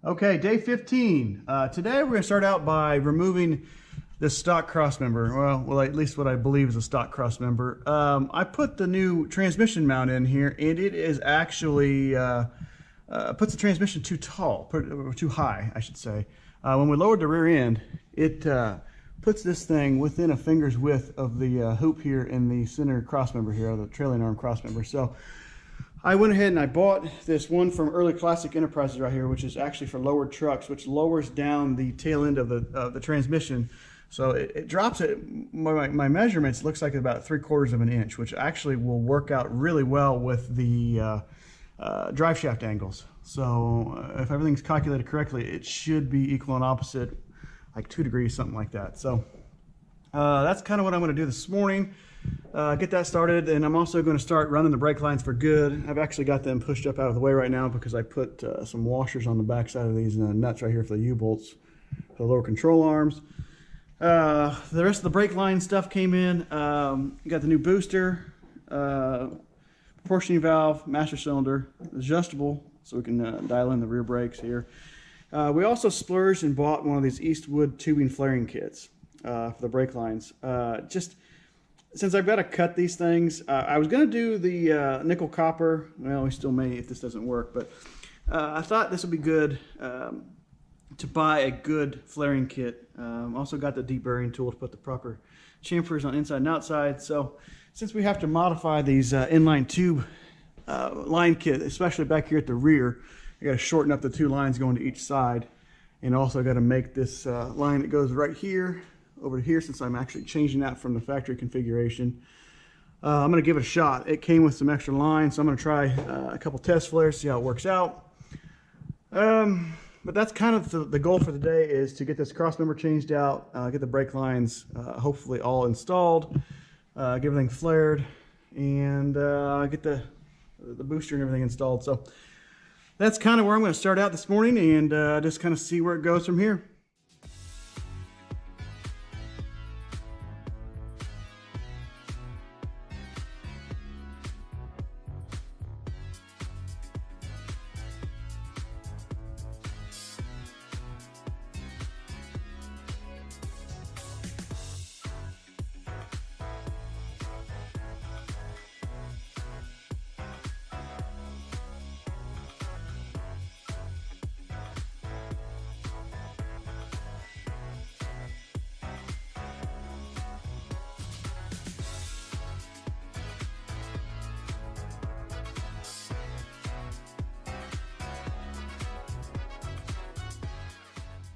Okay, day 15. Today we're going to start out by removing this stock crossmember. Well, at least what I believe is a stock crossmember. I put the new transmission mount in here, and it is actually puts the transmission too tall, too high, I should say. When we lowered the rear end, it puts this thing within a finger's width of the hoop here in the center crossmember here, the trailing arm crossmember. So I went ahead and I bought this one from Early Classic Enterprises right here, which is actually for lowered trucks, which lowers down the tail end of the transmission. So it drops it, my measurements, looks like about 3/4 of an inch, which actually will work out really well with the drive shaft angles. So if everything's calculated correctly, it should be equal and opposite, like 2 degrees, something like that. So that's kind of what I'm going to do this morning. Get that started, and I'm also going to start running the brake lines for good. I've actually got them pushed up out of the way right now because I put some washers on the back side of these nuts right here for the U-bolts, for the lower control arms. The rest of the brake line stuff came in. Got the new booster, proportioning valve, master cylinder, adjustable, so we can dial in the rear brakes here. We also splurged and bought one of these Eastwood tubing flaring kits for the brake lines. Just since I've got to cut these things, I was going to do the nickel copper. Well, we still may if this doesn't work, but I thought this would be good to buy a good flaring kit. Also got the deburring tool to put the proper chamfers on inside and outside. So since we have to modify these inline tube line kit, especially back here at the rear, I got to shorten up the 2 lines going to each side, and also got to make this line that goes right here over here, since I'm actually changing that from the factory configuration. I'm going to give it a shot. It came with some extra lines, so I'm going to try a couple test flares, see how it works out. But that's kind of the goal for the day, is to get this crossmember changed out, get the brake lines hopefully all installed, get everything flared, and get the booster and everything installed. So that's kind of where I'm going to start out this morning, and just kind of see where it goes from here.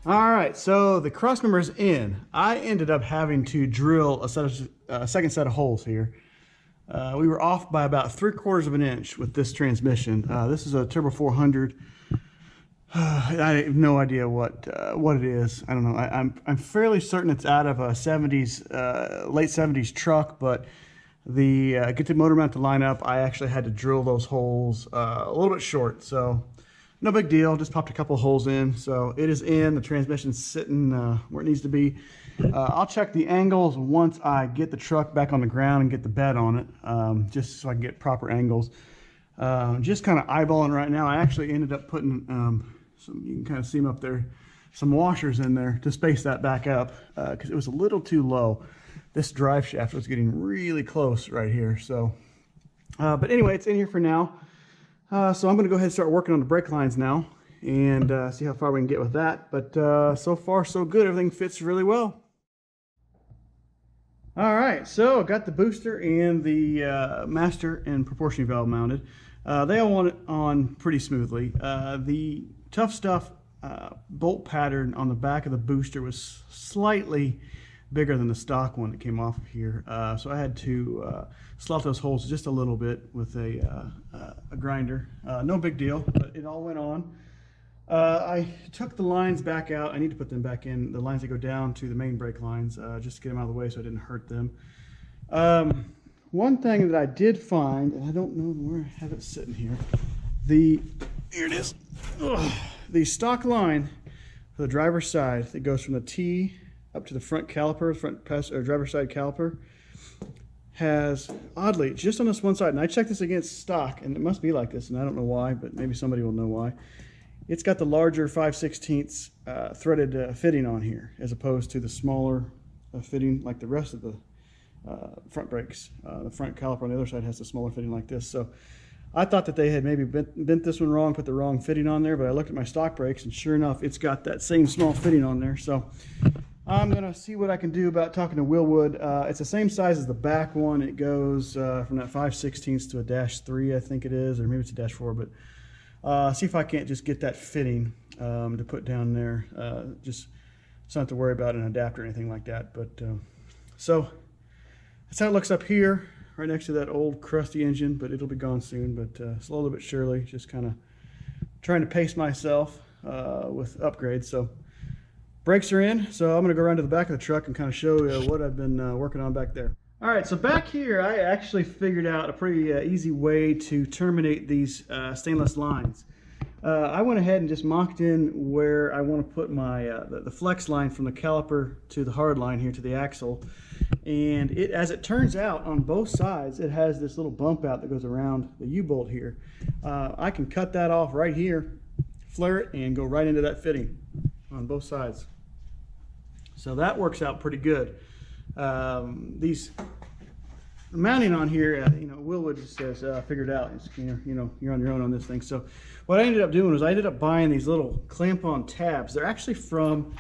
All right, so the crossmember is in. I ended up having to drill a second set of holes here. We were off by about 3/4 of an inch with this transmission. This is a Turbo 400. I have no idea what it is. I don't know. I'm fairly certain it's out of a late 70s truck, but get the motor mount to line up, I actually had to drill those holes a little bit short. So no big deal, just popped a couple of holes in. So it is in, the transmission's sitting where it needs to be. I'll check the angles once I get the truck back on the ground and get the bed on it, just so I can get proper angles. Just kind of eyeballing right now. I actually ended up putting, you can kind of see them up there, some washers in there to space that back up, because it was a little too low. This drive shaft was getting really close right here. So, but anyway, it's in here for now. So I'm going to go ahead and start working on the brake lines now, and see how far we can get with that. But so far so good, everything fits really well. All right, so I got the booster and the master and proportioning valve mounted. They all went on pretty smoothly. The tough stuff bolt pattern on the back of the booster was slightly bigger than the stock one that came off of here, so I had to slot those holes just a little bit with a grinder. No big deal, but it all went on. I took the lines back out. I need to put them back in, the lines that go down to the main brake lines, just to get them out of the way so I didn't hurt them. One thing that I did find, and I don't know where I have it sitting here, here it is. Ugh. The stock line for the driver's side that goes from the T up to the front caliper, driver's side caliper, has, oddly, just on this one side, and I checked this against stock, and it must be like this, and I don't know why, but maybe somebody will know why. it's got the larger 5/16 threaded fitting on here, as opposed to the smaller fitting like the rest of the front brakes. The front caliper on the other side has the smaller fitting like this. So I thought that they had maybe bent this one wrong, put the wrong fitting on there, but I looked at my stock brakes and sure enough, it's got that same small fitting on there. So I'm gonna see what I can do about talking to Willwood. It's the same size as the back one. It goes from that 5/16 to a -3, I think it is, or maybe it's a -4, but see if I can't just get that fitting to put down there. Just so I don't have to worry about an adapter or anything like that. But so that's how it looks up here, right next to that old crusty engine, but it'll be gone soon. But slowly but surely, just kind of trying to pace myself with upgrades. So brakes are in, so I'm going to go around to the back of the truck and kind of show you what I've been working on back there. All right, so back here, I actually figured out a pretty easy way to terminate these stainless lines. I went ahead and just mocked in where I want to put my the flex line from the caliper to the hard line here to the axle. And as it turns out, on both sides, it has this little bump out that goes around the U-bolt here. I can cut that off right here, flare it, and go right into that fitting on both sides. So that works out pretty good. These mounting on here, Willwood just says, figured out. It's, you're on your own on this thing. So what I ended up doing was I ended up buying these little clamp-on tabs. They're actually from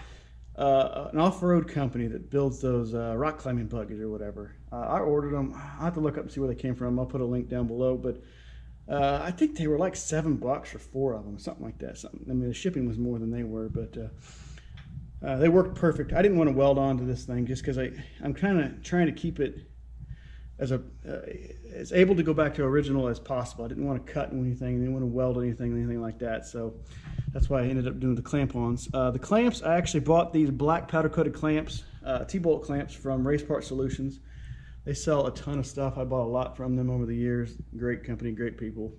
an off-road company that builds those rock climbing buggies or whatever. I ordered them. I'll have to look up and see where they came from. I'll put a link down below. But I think they were like $7 for 4 of them, something like that. I mean, the shipping was more than they were, but they worked perfect. I didn't want to weld onto this thing just because I'm kind of trying to keep it as able to go back to original as possible. I didn't want to cut anything, I didn't want to weld anything like that. So that's why I ended up doing the clamp-ons. The clamps, I actually bought these black powder-coated clamps, T-bolt clamps from Race Part Solutions. They sell a ton of stuff. I bought a lot from them over the years. Great company, great people.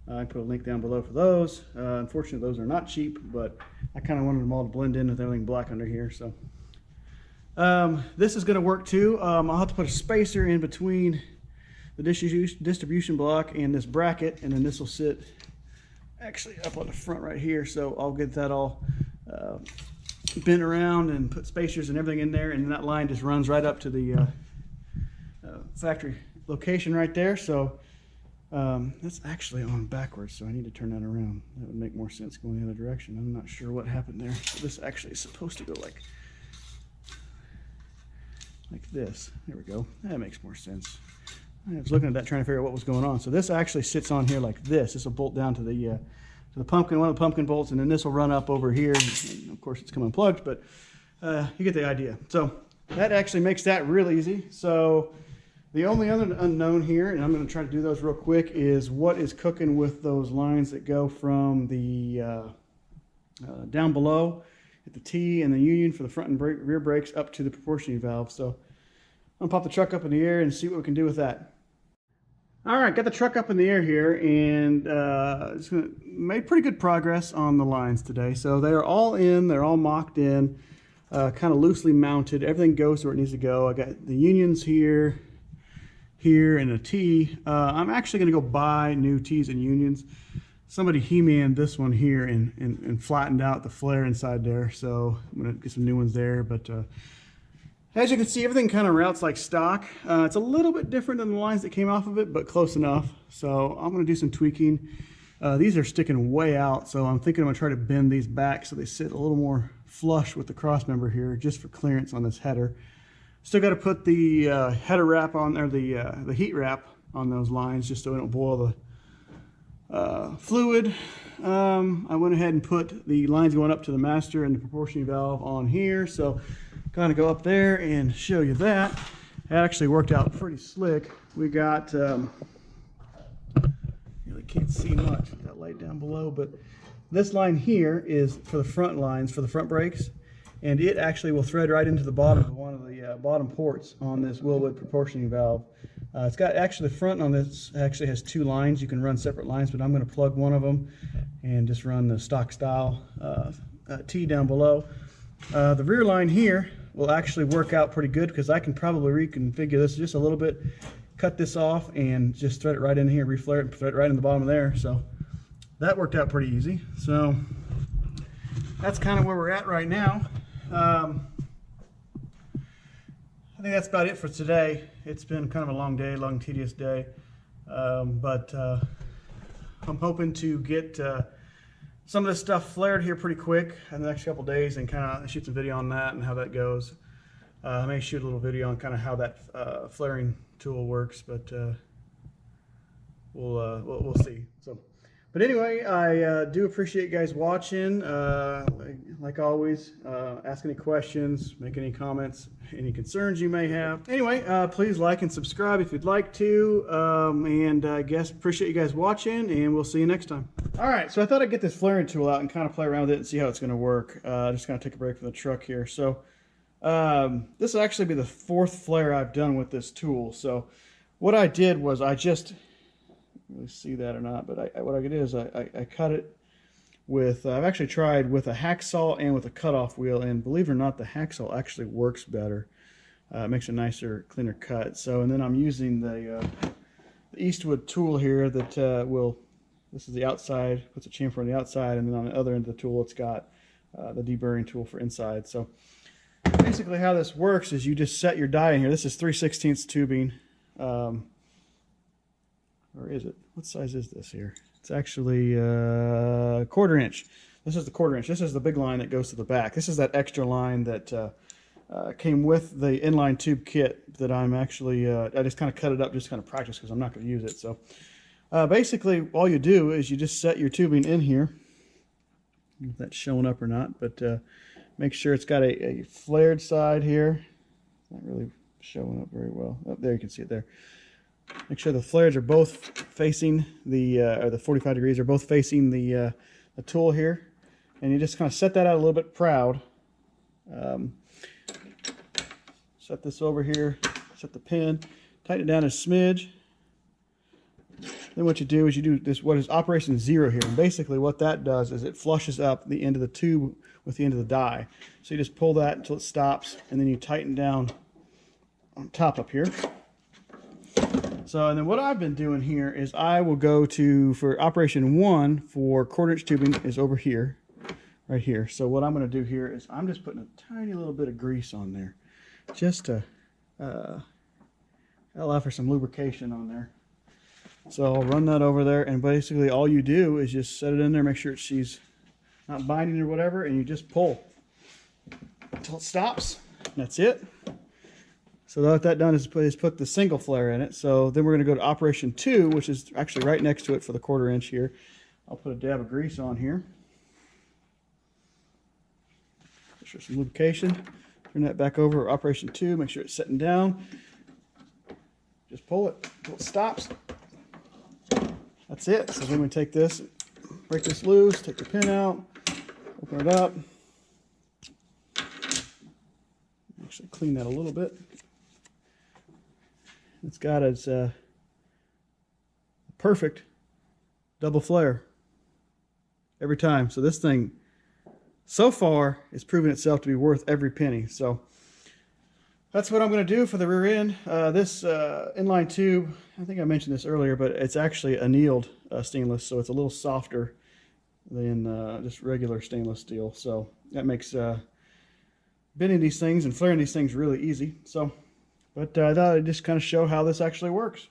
I put a link down below for those. Unfortunately, those are not cheap, but I kind of wanted them all to blend in with everything black under here. So this is going to work too. I'll have to put a spacer in between the distribution block and this bracket, and then this will sit actually up on the front right here. So I'll get that all bent around and put spacers and everything in there, and that line just runs right up to the factory location right there. So that's actually on backwards, so I need to turn that around. That would make more sense going the other direction. I'm not sure what happened there. So this actually is supposed to go like this. There we go. That makes more sense. I was looking at that trying to figure out what was going on. So this actually sits on here like this. This will bolt down to the pumpkin, one of the pumpkin bolts, and then this will run up over here. And of course, it's come unplugged, but you get the idea. So that actually makes that real easy. So the only other unknown here, and I'm going to try to do those real quick, is what is cooking with those lines that go from the down below at the T and the union for the front and rear brakes up to the proportioning valve. So I'm going to pop the truck up in the air and see what we can do with that. All right, got the truck up in the air here, and made pretty good progress on the lines today. So they're all in, they're all mocked in, kind of loosely mounted. Everything goes where it needs to go. I got the unions here, and a T. I'm actually going to go buy new T's and unions. Somebody He-manned this one here and flattened out the flare inside there, so I'm going to get some new ones there. But as you can see, everything kind of routes like stock. It's a little bit different than the lines that came off of it, but close enough. So I'm going to do some tweaking. These are sticking way out, so I'm thinking I'm going to try to bend these back so they sit a little more flush with the crossmember here, just for clearance on this header. Still got to put the header wrap on, or the heat wrap on those lines, just so we don't boil the fluid. I went ahead and put the lines going up to the master and the proportioning valve on here, so kind of go up there and show you that. It actually worked out pretty slick. We got really can't see much with that light down below, but this line here is for the front lines for the front brakes, and it actually will thread right into the bottom of one of the bottom ports on this Willwood proportioning valve. It's got actually the front on this actually has 2 lines. You can run separate lines, but I'm going to plug one of them and just run the stock style T down below. The rear line here will actually work out pretty good because I can probably reconfigure this just a little bit, cut this off, and just thread it right in here, reflare it, and thread it right in the bottom of there. So that worked out pretty easy. So that's kind of where we're at right now. I think that's about it for today. It's been kind of a long day, long tedious day, but I'm hoping to get some of this stuff flared here pretty quick in the next couple days and kind of shoot some video on that and how that goes. I may shoot a little video on kind of how that flaring tool works, but we'll see. So, but anyway, I do appreciate you guys watching. Like always, ask any questions, make any comments, any concerns you may have. Anyway, please like and subscribe if you'd like to. And I guess appreciate you guys watching, and we'll see you next time. All right, so I thought I'd get this flaring tool out and kind of play around with it and see how it's going to work. Just kind of take a break from the truck here. So this will actually be the 4th flare I've done with this tool. So what I did was I just, really see that or not, but what I did is I cut it with, I've actually tried with a hacksaw and with a cutoff wheel, and believe it or not, the hacksaw actually works better. It makes a nicer, cleaner cut. So, and then I'm using the Eastwood tool here that this is the outside, puts a chamfer on the outside, and then on the other end of the tool it's got the deburring tool for inside. So basically how this works is you just set your die in here. This is 3/16 tubing. Or is it? What size is this here? It's actually 1/4 inch. This is the 1/4 inch. This is the big line that goes to the back. This is that extra line that came with the inline tube kit that I'm actually, I just kind of cut it up just kind of practice because I'm not going to use it. So basically all you do is you just set your tubing in here. I don't know if that's showing up or not, but make sure it's got a flared side here. It's not really showing up very well. Oh, there you can see it there. Make sure the flares are both facing the, or the 45 degrees are both facing the tool here. And you just kind of set that out a little bit proud. Set this over here, set the pin, tighten it down a smidge. Then what you do is you do this, what is operation 0 here. And basically what that does is it flushes up the end of the tube with the end of the die. So you just pull that until it stops, and then you tighten down on top up here. So, and then what I've been doing here is I will go to, for operation 1 for 1/4 inch tubing is over here, right here. So what I'm going to do here is I'm just putting a tiny little bit of grease on there, just to allow for some lubrication on there. So I'll run that over there, and basically all you do is just set it in there, make sure she's not binding or whatever, and you just pull until it stops. That's it. So what that done is put the single flare in it. So then we're going to go to operation 2, which is actually right next to it for the 1/4 inch here. I'll put a dab of grease on here. Make sure some lubrication. Turn that back over. Operation 2, make sure it's sitting down. Just pull it until it stops. That's it. So then we take this, break this loose, take the pin out, open it up. Actually clean that a little bit. It's got its perfect double flare every time. So this thing, so far, is proven itself to be worth every penny. So that's what I'm going to do for the rear end. This inline tube, I think I mentioned this earlier, but it's actually annealed stainless, so it's a little softer than just regular stainless steel. So that makes bending these things and flaring these things really easy. So, but I thought I'd just kind of show how this actually works.